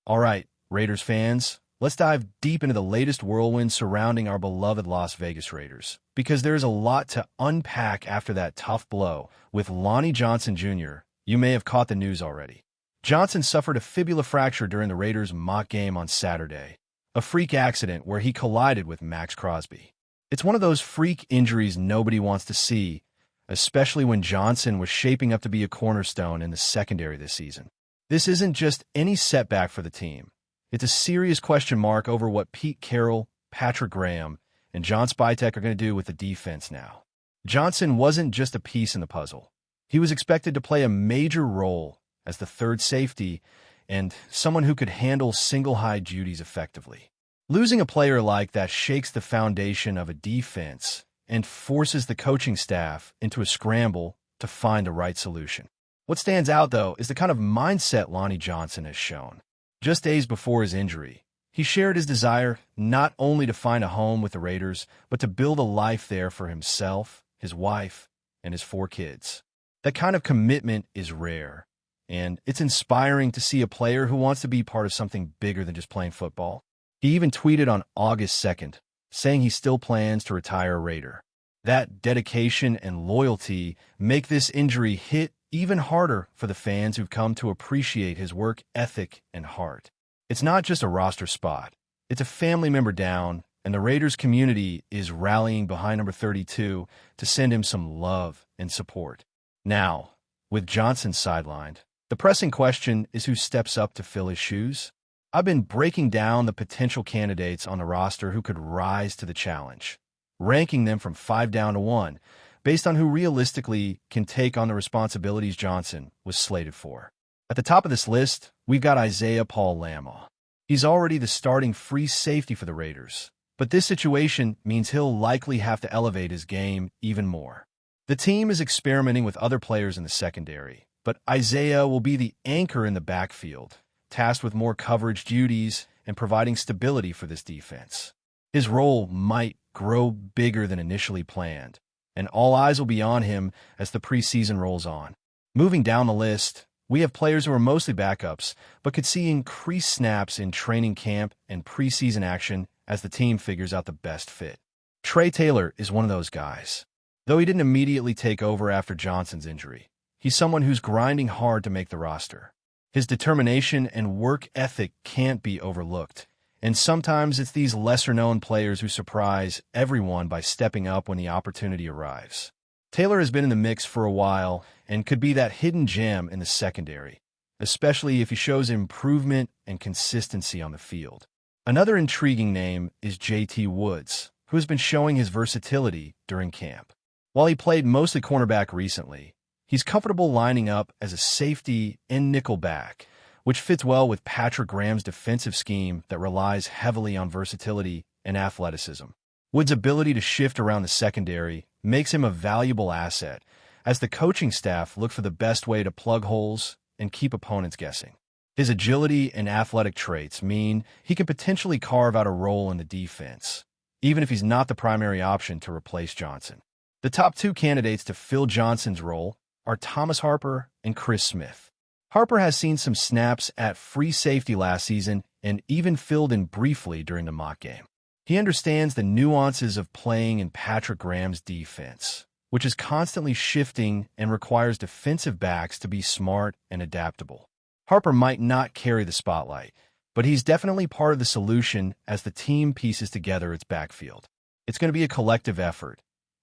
All right, Raiders fans, let's dive deep into the latest whirlwind surrounding our beloved Las Vegas Raiders, because there's a lot to unpack after that tough blow with Lonnie Johnson Jr. You may have caught the news already. Johnson suffered a fibula fracture during the Raiders' mock game on Saturday, a freak accident where he collided with Max Crosby. It's one of those freak injuries nobody wants to see, especially when Johnson was shaping up to be a cornerstone in the secondary this season. This isn't just any setback for the team. It's a serious question mark over what Pete Carroll, Patrick Graham, and John Spytek are going to do with the defense now. Johnson wasn't just a piece in the puzzle. He was expected to play a major role as the third safety and someone who could handle single-high duties effectively. Losing a player like that shakes the foundation of a defense and forces the coaching staff into a scramble to find the right solution. What stands out, though, is the kind of mindset Lonnie Johnson has shown. Just days before his injury, he shared his desire not only to find a home with the Raiders, but to build a life there for himself, his wife, and his 4 kids. That kind of commitment is rare, and it's inspiring to see a player who wants to be part of something bigger than just playing football. He even tweeted on August 2nd, saying he still plans to retire a Raider. That dedication and loyalty make this injury hit even harder for the fans who've come to appreciate his work ethic and heart. It's not just a roster spot. It's a family member down, and the Raiders community is rallying behind number 32 to send him some love and support. Now, with Johnson sidelined, the pressing question is who steps up to fill his shoes. I've been breaking down the potential candidates on the roster who could rise to the challenge, ranking them from 5 down to 1, based on who realistically can take on the responsibilities Johnson was slated for. At the top of this list, we've got Isaiah Paul Lamaw. He's already the starting free safety for the Raiders, but this situation means he'll likely have to elevate his game even more. The team is experimenting with other players in the secondary, but Isaiah will be the anchor in the backfield, tasked with more coverage duties and providing stability for this defense. His role might grow bigger than initially planned, and all eyes will be on him as the preseason rolls on. Moving down the list, we have players who are mostly backups, but could see increased snaps in training camp and preseason action as the team figures out the best fit. Trey Taylor is one of those guys. Though he didn't immediately take over after Johnson's injury, he's someone who's grinding hard to make the roster. His determination and work ethic can't be overlooked, and sometimes it's these lesser-known players who surprise everyone by stepping up when the opportunity arrives. Taylor has been in the mix for a while and could be that hidden gem in the secondary, especially if he shows improvement and consistency on the field. Another intriguing name is J.T. Woods, who has been showing his versatility during camp. While he played mostly cornerback recently, he's comfortable lining up as a safety and nickel back, which fits well with Patrick Graham's defensive scheme that relies heavily on versatility and athleticism. Woods' ability to shift around the secondary makes him a valuable asset as the coaching staff look for the best way to plug holes and keep opponents guessing. His agility and athletic traits mean he can potentially carve out a role in the defense, even if he's not the primary option to replace Johnson. The top 2 candidates to fill Johnson's role are Thomas Harper and Chris Smith. Harper has seen some snaps at free safety last season and even filled in briefly during the mock game. He understands the nuances of playing in Patrick Graham's defense, which is constantly shifting and requires defensive backs to be smart and adaptable. Harper might not carry the spotlight, but he's definitely part of the solution as the team pieces together its backfield. It's going to be a collective effort.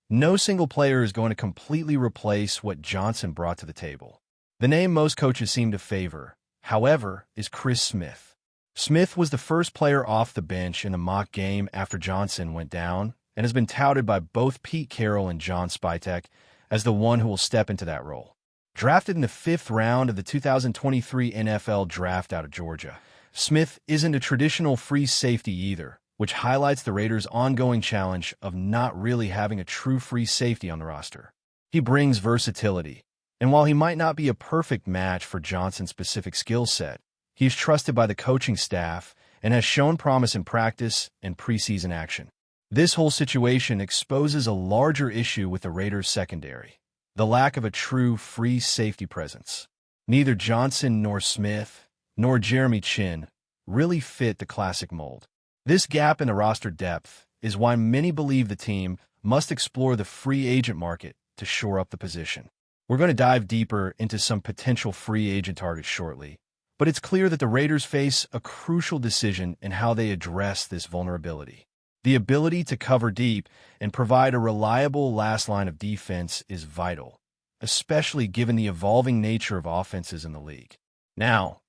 No single player is going to completely replace what Johnson brought to the table. The name most coaches seem to favor, however, is Chris Smith. Smith was the first player off the bench in the mock game after Johnson went down and has been touted by both Pete Carroll and John Spytek as the one who will step into that role. Drafted in the 5th round of the 2023 NFL Draft out of Georgia, Smith isn't a traditional free safety either, which highlights the Raiders' ongoing challenge of not really having a true free safety on the roster. He brings versatility, and while he might not be a perfect match for Johnson's specific skill set, he is trusted by the coaching staff and has shown promise in practice and preseason action. This whole situation exposes a larger issue with the Raiders' secondary, the lack of a true free safety presence. Neither Johnson nor Smith nor Jeremy Chin really fit the classic mold. This gap in the roster depth is why many believe the team must explore the free agent market to shore up the position. We're going to dive deeper into some potential free agent targets shortly, but it's clear that the Raiders face a crucial decision in how they address this vulnerability. The ability to cover deep and provide a reliable last line of defense is vital, especially given the evolving nature of offenses in the league. Now,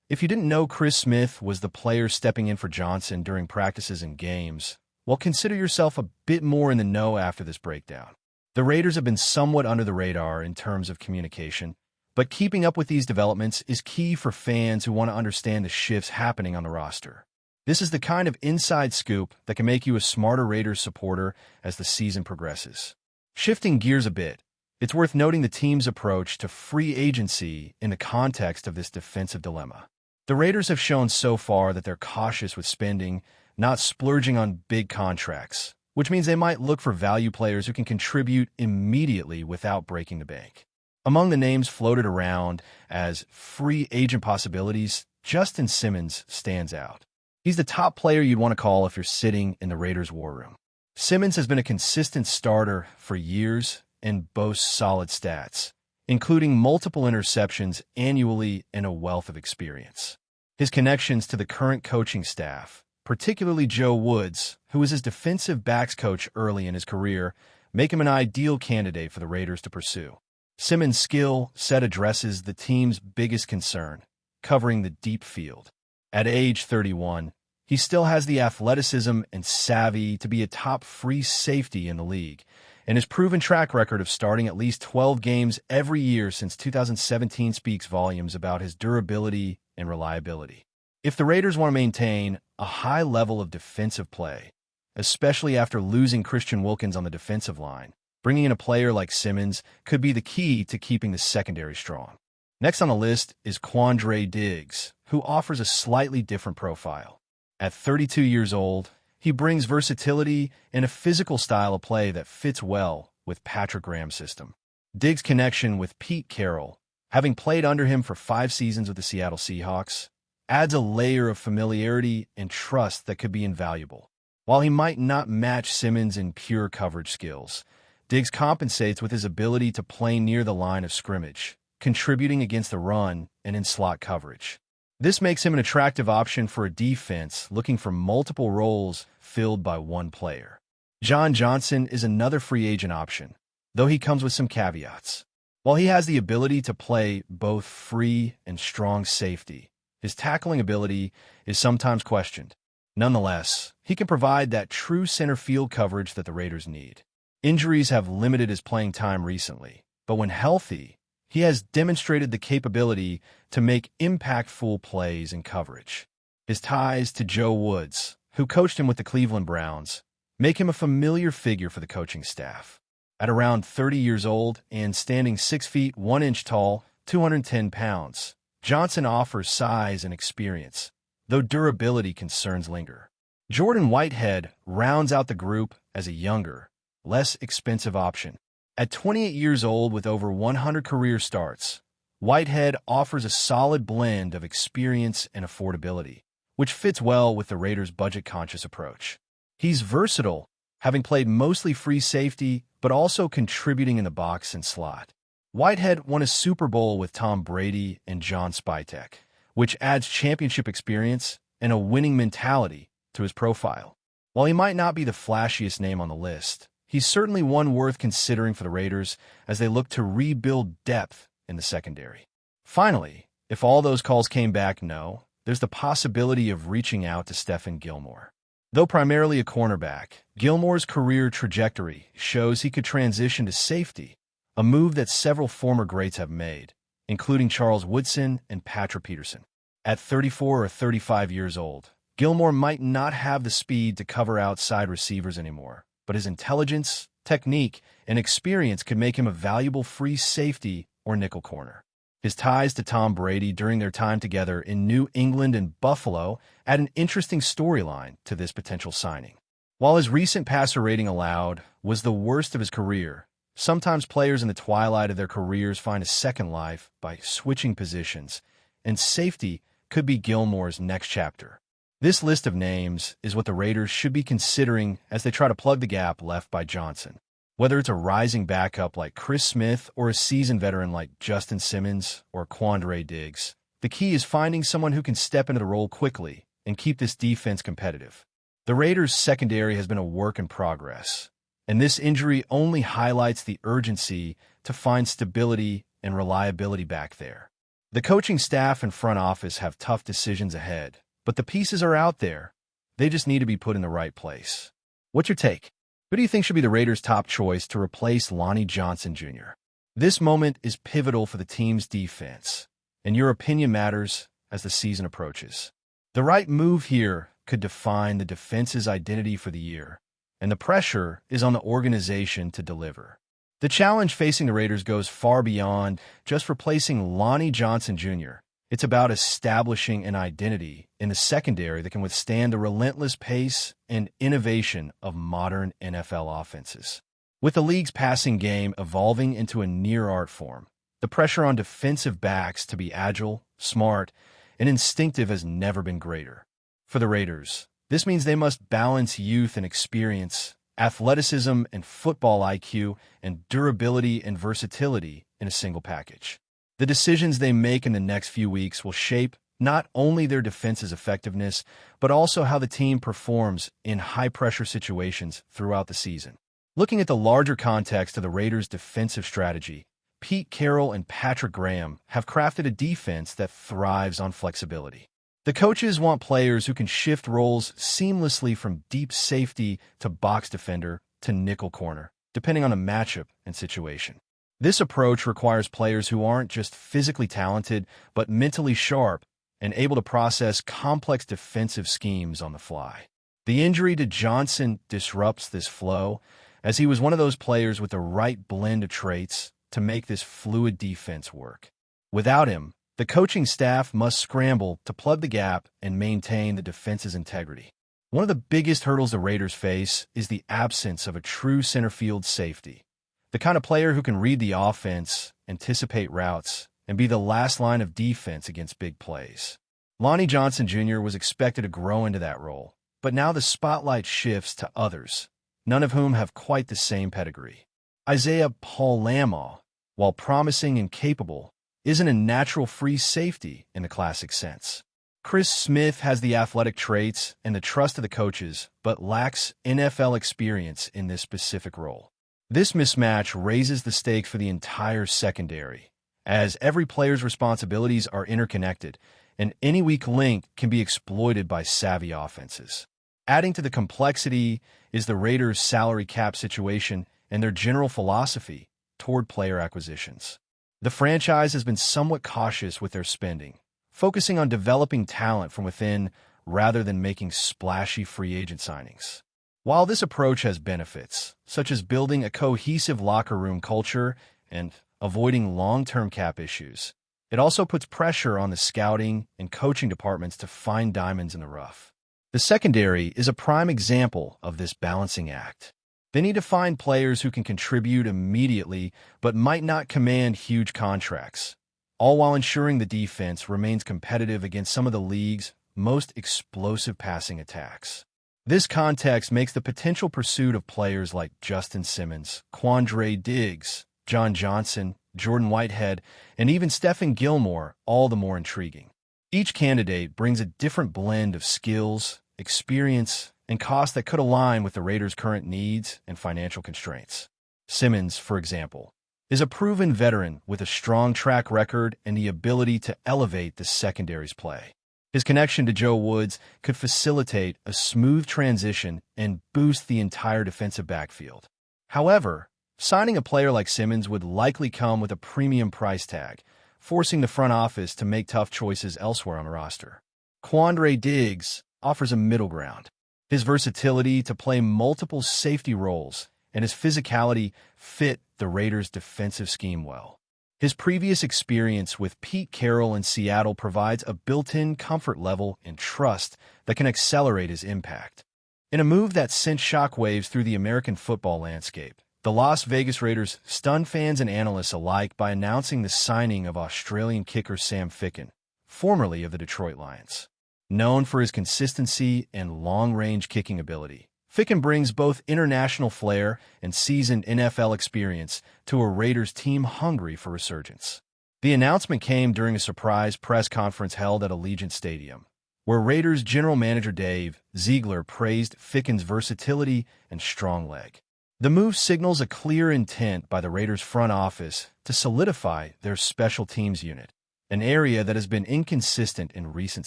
if you didn't know Chris Smith was the player stepping in for Johnson during practices and games, well, consider yourself a bit more in the know after this breakdown. The Raiders have been somewhat under the radar in terms of communication, but keeping up with these developments is key for fans who want to understand the shifts happening on the roster. This is the kind of inside scoop that can make you a smarter Raiders supporter as the season progresses. Shifting gears a bit, it's worth noting the team's approach to free agency in the context of this defensive dilemma. The Raiders have shown so far that they're cautious with spending, not splurging on big contracts, which means they might look for value players who can contribute immediately without breaking the bank. Among the names floated around as free agent possibilities, Justin Simmons stands out. He's the top player you'd want to call if you're sitting in the Raiders' war room. Simmons has been a consistent starter for years and boasts solid stats, including multiple interceptions annually and a wealth of experience. His connections to the current coaching staff, particularly Joe Woods, who was his defensive backs coach early in his career, make him an ideal candidate for the Raiders to pursue. Simmons' skill set addresses the team's biggest concern, covering the deep field. At age 31, he still has the athleticism and savvy to be a top free safety in the league, and his proven track record of starting at least 12 games every year since 2017 speaks volumes about his durability and reliability. If the Raiders want to maintain a high level of defensive play, especially after losing Christian Wilkins on the defensive line, bringing in a player like Simmons could be the key to keeping the secondary strong. Next on the list is Quandre Diggs, who offers a slightly different profile. At 32 years old, he brings versatility and a physical style of play that fits well with Patrick Graham's system. Diggs' connection with Pete Carroll, having played under him for 5 seasons with the Seattle Seahawks, adds a layer of familiarity and trust that could be invaluable. While he might not match Simmons in pure coverage skills, Diggs compensates with his ability to play near the line of scrimmage, contributing against the run and in slot coverage. This makes him an attractive option for a defense looking for multiple roles filled by one player. John Johnson is another free agent option, though he comes with some caveats. While he has the ability to play both free and strong safety, his tackling ability is sometimes questioned. Nonetheless, he can provide that true center field coverage that the Raiders need. Injuries have limited his playing time recently, but when healthy, he has demonstrated the capability to make impactful plays in coverage. His ties to Joe Woods, who coached him with the Cleveland Browns, make him a familiar figure for the coaching staff. At around 30 years old and standing 6 feet 1 inch tall, 210 pounds, Johnson offers size and experience, though durability concerns linger. Jordan Whitehead rounds out the group as a younger, less expensive option. At 28 years old with over 100 career starts, Whitehead offers a solid blend of experience and affordability, which fits well with the Raiders' budget-conscious approach. He's versatile, having played mostly free safety, but also contributing in the box and slot. Whitehead won a Super Bowl with Tom Brady and John Spytek, which adds championship experience and a winning mentality to his profile. While he might not be the flashiest name on the list, he's certainly one worth considering for the Raiders as they look to rebuild depth in the secondary. Finally, if all those calls came back no, there's the possibility of reaching out to Stephon Gilmore. Though primarily a cornerback, Gilmore's career trajectory shows he could transition to safety, a move that several former greats have made, including Charles Woodson and Patrick Peterson. At 34 or 35 years old, Gilmore might not have the speed to cover outside receivers anymore, but his intelligence, technique, and experience could make him a valuable free safety or nickel corner. His ties to Tom Brady during their time together in New England and Buffalo add an interesting storyline to this potential signing. While his recent passer rating allowed was the worst of his career, sometimes players in the twilight of their careers find a second life by switching positions, and safety could be Gilmore's next chapter. This list of names is what the Raiders should be considering as they try to plug the gap left by Johnson. Whether it's a rising backup like Chris Smith or a seasoned veteran like Justin Simmons or Quandre Diggs, the key is finding someone who can step into the role quickly and keep this defense competitive. The Raiders' secondary has been a work in progress, and this injury only highlights the urgency to find stability and reliability back there. The coaching staff and front office have tough decisions ahead, but the pieces are out there. They just need to be put in the right place. What's your take? Who do you think should be the Raiders' top choice to replace Lonnie Johnson Jr.? This moment is pivotal for the team's defense, and your opinion matters as the season approaches. The right move here could define the defense's identity for the year, and the pressure is on the organization to deliver. The challenge facing the Raiders goes far beyond just replacing Lonnie Johnson Jr. It's about establishing an identity in the secondary that can withstand the relentless pace and innovation of modern NFL offenses. With the league's passing game evolving into a near art form, the pressure on defensive backs to be agile, smart, and instinctive has never been greater. For the Raiders, this means they must balance youth and experience, athleticism and football IQ, and durability and versatility in a single package. The decisions they make in the next few weeks will shape not only their defense's effectiveness, but also how the team performs in high-pressure situations throughout the season. Looking at the larger context of the Raiders' defensive strategy, Pete Carroll and Patrick Graham have crafted a defense that thrives on flexibility. The coaches want players who can shift roles seamlessly from deep safety to box defender to nickel corner, depending on the matchup and situation. This approach requires players who aren't just physically talented, but mentally sharp and able to process complex defensive schemes on the fly. The injury to Johnson disrupts this flow, as he was one of those players with the right blend of traits to make this fluid defense work. Without him, the coaching staff must scramble to plug the gap and maintain the defense's integrity. One of the biggest hurdles the Raiders face is the absence of a true center field safety, the kind of player who can read the offense, anticipate routes, and be the last line of defense against big plays. Lonnie Johnson Jr. was expected to grow into that role, but now the spotlight shifts to others, none of whom have quite the same pedigree. Isaiah Paul Lamaw, while promising and capable, isn't a natural free safety in the classic sense. Chris Smith has the athletic traits and the trust of the coaches, but lacks NFL experience in this specific role. This mismatch raises the stakes for the entire secondary, as every player's responsibilities are interconnected, and any weak link can be exploited by savvy offenses. Adding to the complexity is the Raiders' salary cap situation and their general philosophy toward player acquisitions. The franchise has been somewhat cautious with their spending, focusing on developing talent from within rather than making splashy free agent signings. While this approach has benefits, such as building a cohesive locker room culture and avoiding long-term cap issues, it also puts pressure on the scouting and coaching departments to find diamonds in the rough. The secondary is a prime example of this balancing act. They need to find players who can contribute immediately but might not command huge contracts, all while ensuring the defense remains competitive against some of the league's most explosive passing attacks. This context makes the potential pursuit of players like Justin Simmons, Quandre Diggs, John Johnson, Jordan Whitehead, and even Stephon Gilmore all the more intriguing. Each candidate brings a different blend of skills, experience, and cost that could align with the Raiders' current needs and financial constraints. Simmons, for example, is a proven veteran with a strong track record and the ability to elevate the secondary's play. His connection to Joe Woods could facilitate a smooth transition and boost the entire defensive backfield. However, signing a player like Simmons would likely come with a premium price tag, forcing the front office to make tough choices elsewhere on the roster. Quandre Diggs offers a middle ground. His versatility to play multiple safety roles and his physicality fit the Raiders' defensive scheme well. His previous experience with Pete Carroll in Seattle provides a built-in comfort level and trust that can accelerate his impact. In a move that sent shockwaves through the American football landscape, the Las Vegas Raiders stunned fans and analysts alike by announcing the signing of Australian kicker Sam Ficken formerly of the Detroit Lions. Known for his consistency and long-range kicking ability, Ficken brings both international flair and seasoned NFL experience to a Raiders team hungry for resurgence. The announcement came during a surprise press conference held at Allegiant Stadium, where Raiders general manager Dave Ziegler praised Ficken's versatility and strong leg. The move signals a clear intent by the Raiders front office to solidify their special teams unit, an area that has been inconsistent in recent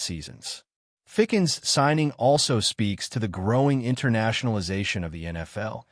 seasons. Ficken's signing also speaks to the growing internationalization of the NFL,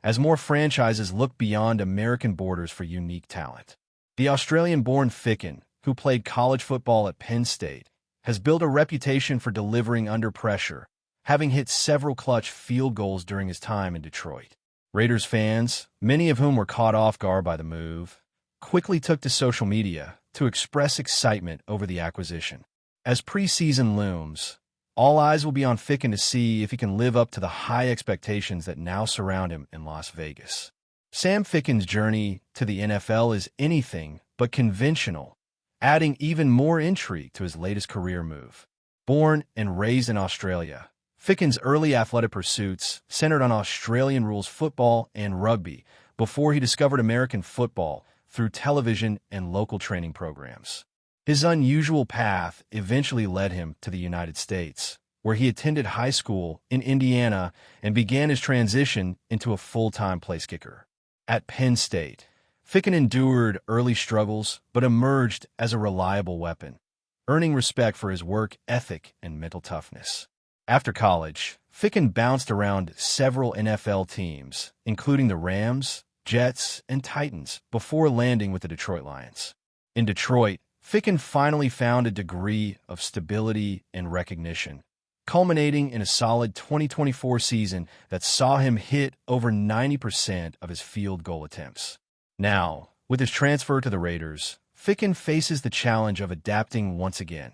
as more franchises look beyond American borders for unique talent. The Australian-born Ficken, who played college football at Penn State, has built a reputation for delivering under pressure, having hit several clutch field goals during his time in Detroit. Raiders fans, many of whom were caught off guard by the move, quickly took to social media to express excitement over the acquisition. As preseason looms, all eyes will be on Ficken to see if he can live up to the high expectations that now surround him in Las Vegas. Sam Ficken's journey to the NFL is anything but conventional, adding even more intrigue to his latest career move. Born and raised in Australia, Ficken's early athletic pursuits centered on Australian rules football and rugby before he discovered American football through television and local training programs. His unusual path eventually led him to the United States, where he attended high school in Indiana and began his transition into a full-time place kicker. At Penn State, Ficken endured early struggles but emerged as a reliable weapon, earning respect for his work ethic and mental toughness. After college, Ficken bounced around several NFL teams, including the Rams, Jets, and Titans, before landing with the Detroit Lions. In Detroit, Ficken finally found a degree of stability and recognition, culminating in a solid 2024 season that saw him hit over 90% of his field goal attempts. Now, with his transfer to the Raiders, Ficken faces the challenge of adapting once again,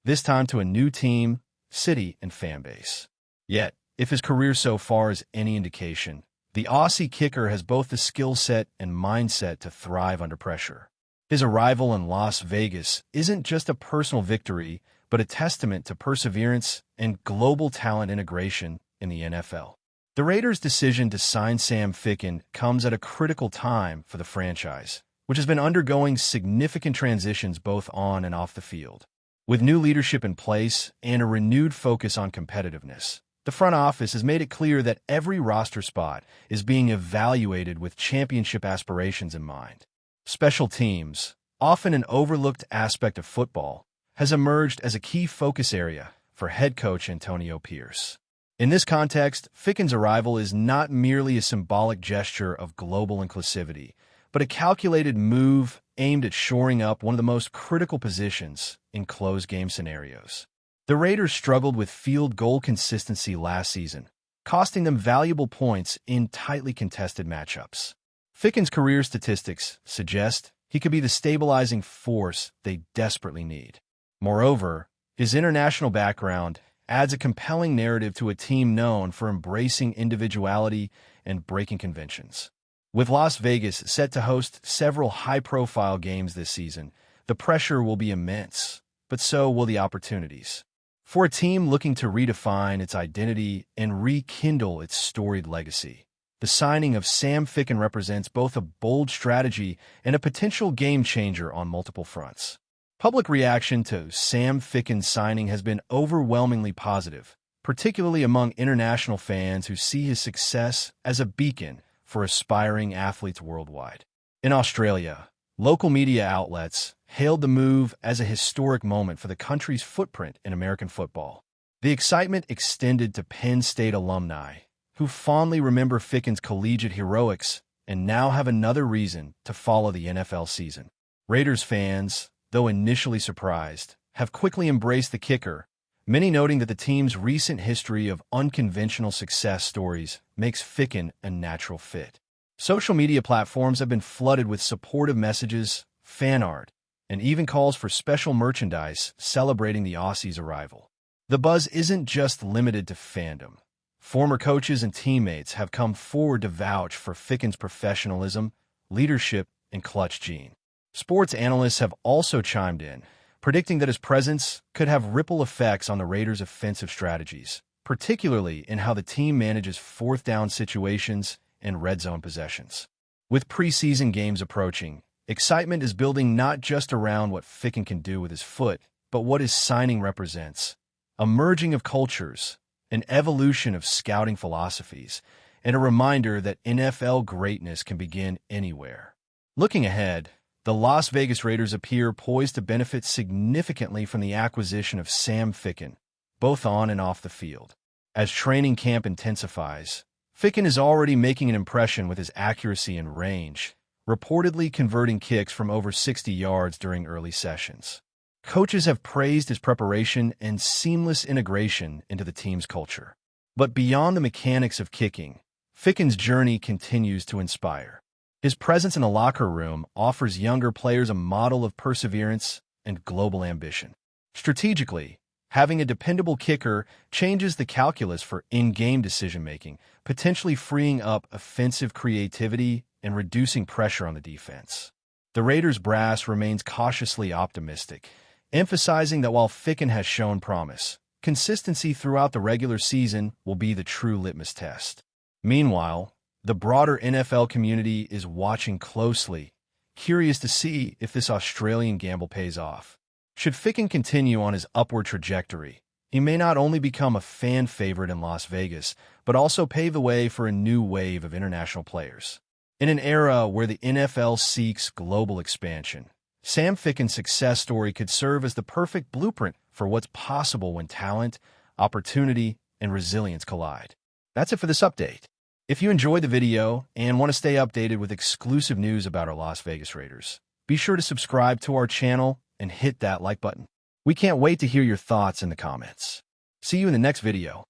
this time to a new team, city, and fan base. Yet, if his career so far is any indication, the Aussie kicker has both the skill set and mindset to thrive under pressure. His arrival in Las Vegas isn't just a personal victory, but a testament to perseverance and global talent integration in the NFL. The Raiders' decision to sign Sam Ficken comes at a critical time for the franchise, which has been undergoing significant transitions both on and off the field. With new leadership in place and a renewed focus on competitiveness, the front office has made it clear that every roster spot is being evaluated with championship aspirations in mind. Special teams, often an overlooked aspect of football, has emerged as a key focus area for head coach Antonio Pierce. In this context, Ficken's arrival is not merely a symbolic gesture of global inclusivity, but a calculated move aimed at shoring up one of the most critical positions in close-game scenarios. The Raiders struggled with field goal consistency last season, costing them valuable points in tightly contested matchups. Ficken's career statistics suggest he could be the stabilizing force they desperately need. Moreover, his international background adds a compelling narrative to a team known for embracing individuality and breaking conventions. With Las Vegas set to host several high-profile games this season, the pressure will be immense, but so will the opportunities. For a team looking to redefine its identity and rekindle its storied legacy, the signing of Sam Ficken represents both a bold strategy and a potential game-changer on multiple fronts. Public reaction to Sam Ficken's signing has been overwhelmingly positive, particularly among international fans who see his success as a beacon for aspiring athletes worldwide. In Australia, local media outlets hailed the move as a historic moment for the country's footprint in American football. The excitement extended to Penn State alumni, who fondly remember Ficken's collegiate heroics and now have another reason to follow the NFL season. Raiders fans, though initially surprised, have quickly embraced the kicker, many noting that the team's recent history of unconventional success stories makes Ficken a natural fit. Social media platforms have been flooded with supportive messages, fan art, and even calls for special merchandise celebrating the Aussie's arrival. The buzz isn't just limited to fandom. Former coaches and teammates have come forward to vouch for Ficken's professionalism, leadership, and clutch gene. Sports analysts have also chimed in, predicting that his presence could have ripple effects on the Raiders' offensive strategies, particularly in how the team manages fourth-down situations and red zone possessions. With preseason games approaching, excitement is building not just around what Ficken can do with his foot, but what his signing represents: a merging of cultures, an evolution of scouting philosophies, and a reminder that NFL greatness can begin anywhere. Looking ahead, the Las Vegas Raiders appear poised to benefit significantly from the acquisition of Sam Ficken, both on and off the field. As training camp intensifies, Ficken is already making an impression with his accuracy and range, reportedly converting kicks from over 60 yards during early sessions. Coaches have praised his preparation and seamless integration into the team's culture. But beyond the mechanics of kicking, Ficken's journey continues to inspire. His presence in the locker room offers younger players a model of perseverance and global ambition. Strategically, having a dependable kicker changes the calculus for in-game decision-making, potentially freeing up offensive creativity and reducing pressure on the defense. The Raiders brass remains cautiously optimistic, emphasizing that while Ficken has shown promise, consistency throughout the regular season will be the true litmus test. Meanwhile, the broader NFL community is watching closely, curious to see if this Australian gamble pays off. Should Ficken continue on his upward trajectory, he may not only become a fan favorite in Las Vegas, but also pave the way for a new wave of international players. In an era where the NFL seeks global expansion, Sam Ficken's success story could serve as the perfect blueprint for what's possible when talent, opportunity, and resilience collide. That's it for this update. If you enjoyed the video and want to stay updated with exclusive news about our Las Vegas Raiders, be sure to subscribe to our channel and hit that like button. We can't wait to hear your thoughts in the comments. See you in the next video.